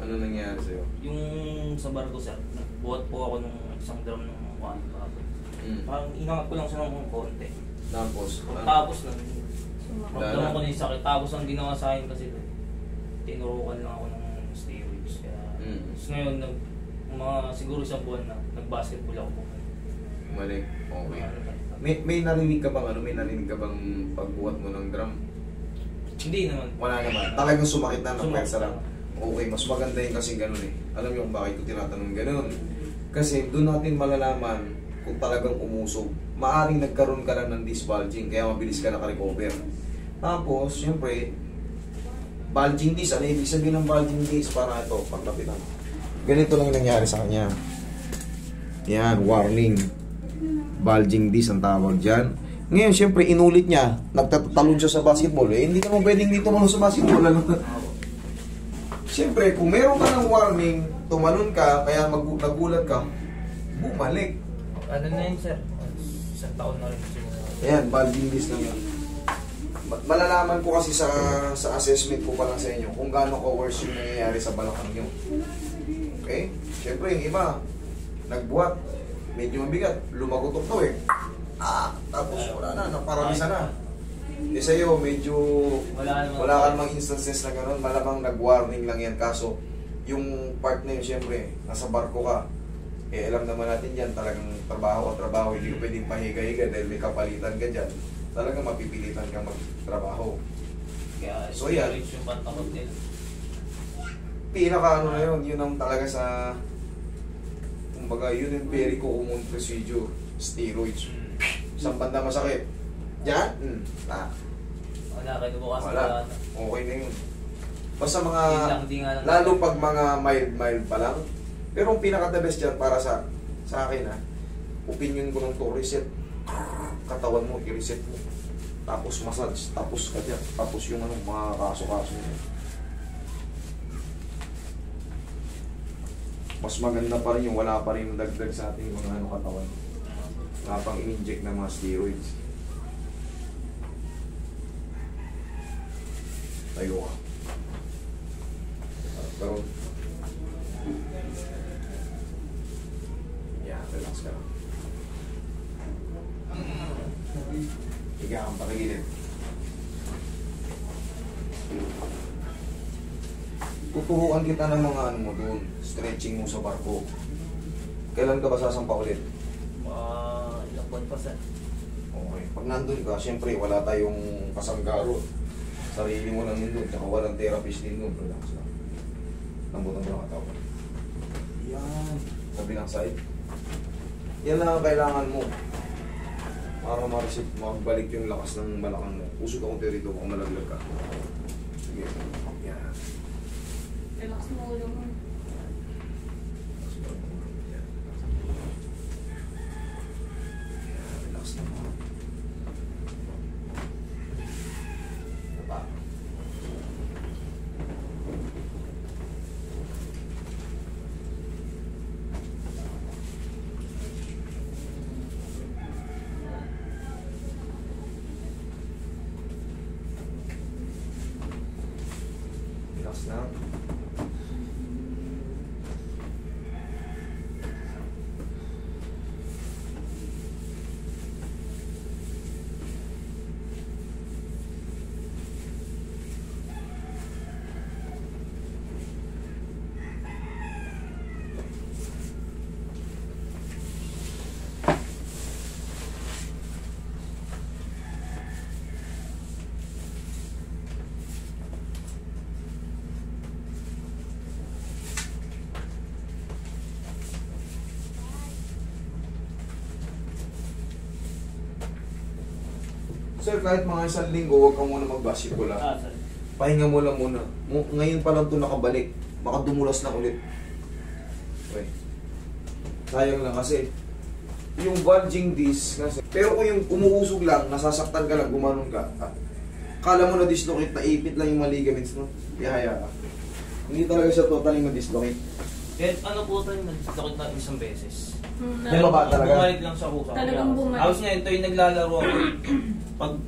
Ano nangyari sa'yo? Yung sa bar ko, sir, nagbuhat po ako ng isang drum ng mukha. Parang inangat ko lang siya ng konti. Tapos na, ramdaman ko na yung sakit. Tapos ang ginawa sa akin kasi, tinurukan lang ako ng steroids. Kaya, ngayon, siguro isang buwan na, nag-basketball ako po. Mali. Okay. May narinig ka bang pagbuhat mo ng drum? Hindi naman. Wala naman. Talagang sumakit na ng pwersa lang. Okay, mas maganda yung kasi ganun eh. Alam niyo kung bakit ko tinatanong ganun? Kasi doon natin malalaman kung talagang umusog. Maaring nagkaroon ka lang ng disc bulging, kaya mabilis ka naka-recover. Tapos, syempre, bulging disc, ano ibig sabihin ng bulging disc? Para ito, paglapitan. Ganito lang nangyari sa kanya. Yan, warning. Bulging disc ang tawag dyan. Ngayon, syempre, inulit niya. Nagtatalon siya sa basketball. Eh, hindi ka mo pwedeng dito mo sa basketball. Siyempre, kung meron ka ng warning, tumalon ka, kaya nagulat ka, bumalik. Ano na yun, sir? Isang taon na rin siguro. Ayan, bulging disc lang yan. Malalaman ko kasi sa assessment ko pa lang sa inyo kung gaano ka-worse yung nangyayari sa balakang nyo. Okay? Siyempre, yung iba, nagbuhat, medyo mabigat, lumagotok to eh. Tapos wala na, naparamisa na. Eh sa'yo, medyo wala ka namang instances na gano'n, malamang nag-warning lang yan. Kaso, yung part na yun, siyempre, nasa barko ka. Eh, alam naman natin yan, talagang trabaho, hindi ko pwedeng pahiga-higa dahil may kapalitan ka dyan. Talagang mapipilitan kang magtrabaho. Kaya, so yan, yung pantakot nila. Pinaka na yun ang talaga sa, kumbaga, yun yung very common procedure, steroids. Isang banda masakit. Diyan? Wala, kayo bukas wala. Okay na yun. Basta mga, lalo pag mga mild pa lang. Pero ang pinaka-the best dyan para sa akin opinion ko nung to, reset. Katawan mo, i-reset mo. Tapos massage, tapos ka dyan. Tapos yung mga kaso-kaso niya. Mas maganda pa rin yung wala pa rin dagdag sa ating mga katawan. Wala pang in-inject na mga steroids. Tayo ka. Pero, yan, relax ka lang. Higa kang pakigilid. Tuturuan kita ng mga ano mo doon, stretching mo sa barko. Kailan ka ba sasampa ulit? Ilang buwan pa, sir. Okay. Pag nandun ka, siyempre wala tayong kasanggaro. Sarili mo lang yun doon, tsaka walang therapist din doon. Relax lang. Lambutan mo lang katawan. Yan. Kabilang side. Yan lang ang kailangan mo. Para magbalik yung lakas ng balakang mo. Usog ako dito kung malaglag ka. Sige. Yan. Relax mo ulo mo. Relax na mo. Relax na. Sir, kahit mga isang linggo, huwag ka muna mag-basketball Sir. Pahinga mo lang muna. Ngayon pa lang ito nakabalik. Baka dumulas na ulit. Okay. Sayang lang kasi yung bulging disc kasi. Pero kung yung umuusog lang, nasasaktan ka lang, gumanon ka. Kala mo na dislocate, naipit lang yung mga ligaments mo. Ihaya ka. Hindi talaga siya totally ma-dislocate. Kahit ano po tayo, nag-dislocate na isang beses. Pero ba talaga? Bumalik lang siya po sa Talagang bumalik. Tapos ngayon, ito yung naglalaro ako. Pag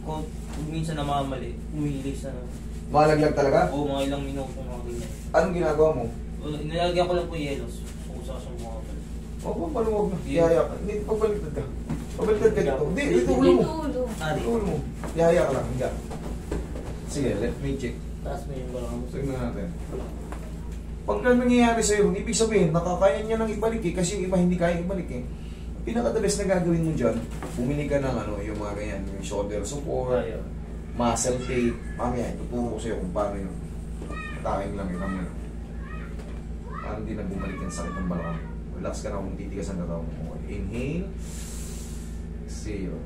minsan namamali, umilis na. Malaglag talaga? Oo, mga ilang minuto, mga ganyan. Anong ginagawa mo? Nilalagyan ko lang po yelos. Kung saan siyang bumabalik. O, maluwag na. Yaya ka. Hindi, pagbaliktad ka. Pagbaliktad ka dito. Hindi, ito ulo mo. Ulo. Ito ulo mo. Yaya ka lang. Higa. Sige, let me check. Taas mo yung balakang mo. Tignan natin. Pagka nangyayari sa'yo, ibig sabihin, nakakaya niya nang ibalik eh, kasi yung iba hindi kaya ibalik eh. Pinaka-the-best na gagawin mo dyan, bumili ka ng ano, yung mga ganyan, yung shoulder support, muscle tape. Mamaya, ituturo ko sa'yo kung paano yun. Taking lang yun. Paano hindi na bumalik yung sakit ng balakang. Relax ka na kung titigas ang gagawin mo. Okay. Inhale. Exhale.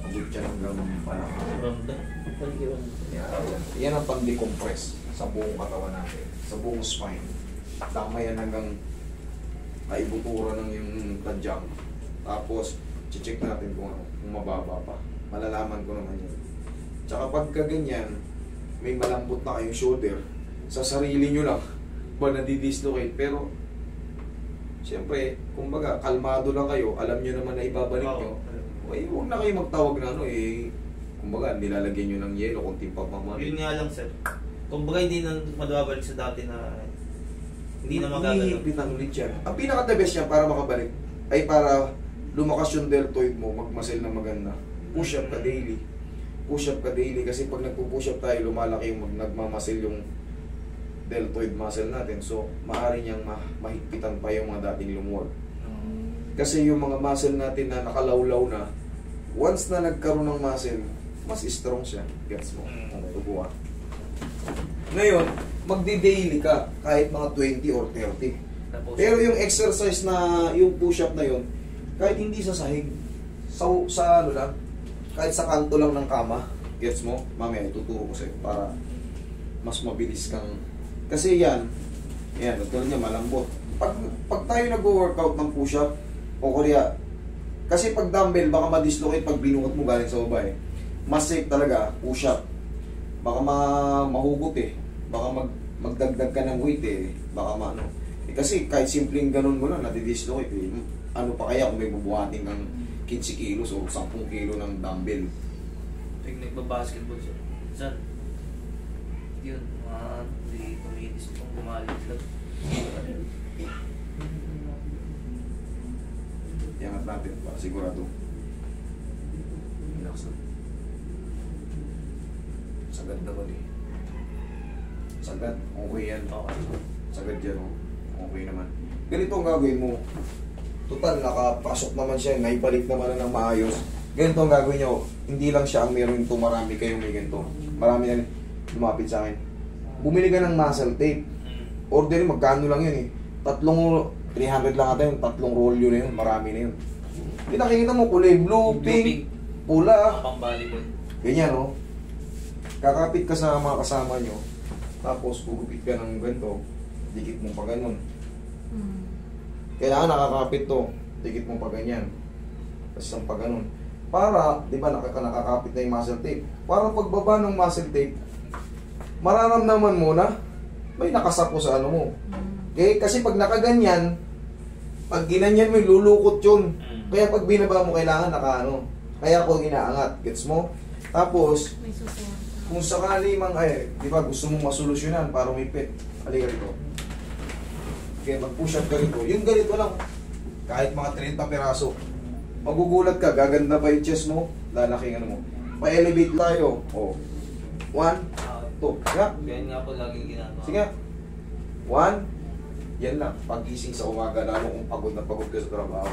Pagod siya hanggang balakang. Ramdam. Yan ang pang-decompress sa buong katawan natin, sa buong spine. Tama yan hanggang naibutura ng yung tadyang. Tapos, check natin kung mababa pa. Malalaman ko naman yun. Tsaka pagka ganyan, may malambot na kayong shoulder, sa sarili nyo lang, ba nadidislocate. Pero, siyempre, kumbaga, kalmado lang kayo, alam nyo naman na ibabalik nyo. Ay, huwag na kayo magtawag na kumbaga, nilalagyan nyo ng yelo kung timpag mamamit. Yun nga lang, sir. Kumbaga, hindi na madabalik sa dati na hindi na magagalaw. Iipitan ulit yan. Ang pinaka-the best yan para makabalik ay para lumakas yung deltoid mo, magmasel na maganda. Push up ka daily. Push up ka daily kasi pag nagpo-push up tayo, lumalaki yung nagmamasil yung deltoid muscle natin. So, maaari niyang mahigpitan pa yung mga dating lumuwag. Kasi yung mga muscle natin na nakalawlaw na, once na nagkaroon ng muscle, mas strong siya. Gets mo? Tubuhan. Ngayon, magdi-daily ka kahit mga 20 or 30. Pero yung exercise na, yung push-up na yun, kahit hindi sa sahig, sa ano lang, kahit sa kanto lang ng kama, gets mo? Mamaya ituturo ko sa'yo para mas mabilis kang... Kasi yan, tulad niya, malambot. Pag tayo nag-workout ng push-up, o kaya, kasi pag dumbbell, baka ma-dislocate pag binuhat mo galing sa baba eh. Mas safe talaga, push-up. Baka mahugot eh. Baka magdagdag ka ng weight eh. Baka maano. Kasi kahit simpleng ganun mo lang, nadidislocate eh. Ano pa kaya kung may bubuhatin ng 15 kilos o 10 kilo ng dumbbell? Pag nagbabasketball siya. Saan? Yun, hindi tumidis itong gumalit lang. Iangat natin para sigurado. Relax na. Sagad naman eh. Sagad, okay yan. Okay. Sagad yan, oh. Okay naman. Ganito ang gagawin mo. Total, nakapasok naman siya, naibalik naman na ng maayos. Ganito ang gagawin nyo. Hindi lang siya ang meron ito, marami kayong may ganito. Marami na lumapit sa akin. Bumili ka ng muscle tape. Order, magkano lang yun eh. 300 lang ata yung 3 rolyo na yun. Marami na yun. Pinakikita mo, kulay blue, pink, pula. Pang-volleyball. Ganyan, no? Kakapit ka sa mga kasama nyo. Tapos, gugupit ka ng ganito. Dikit mo pa ganun. Kailangan nakakapit to. Dikit mo pa ganyan. Tapos ang pa ganun. Para, di ba, nakakapit na yung muscle tape. Para pagbaba ng muscle tape, mararamdaman mo na may nakasapo sa ano mo. Okay? Kasi pag nakaganyan, pag ginanyan mo, lulukot yun. Kaya pag binaba mo, kailangan nakaano. Kaya ako ginaangat. Gets mo? Tapos, May susunod. kung sakali mang, di ba, gusto mong masolusyonan para umipit. Halika dito. Okay, mag-push up ka rito. Yung ganito lang. Kahit mga 30 peraso. Magugulat ka, gaganda pa yung chest mo, lalaking ano mo. Pa-elevate tayo. O. 1, 2. Sige. Ganyan nga po laging ginagawa. Sige. 1. Yan lang. Pagising sa umaga, lalo kung pagod na pagod ka sa trabaho.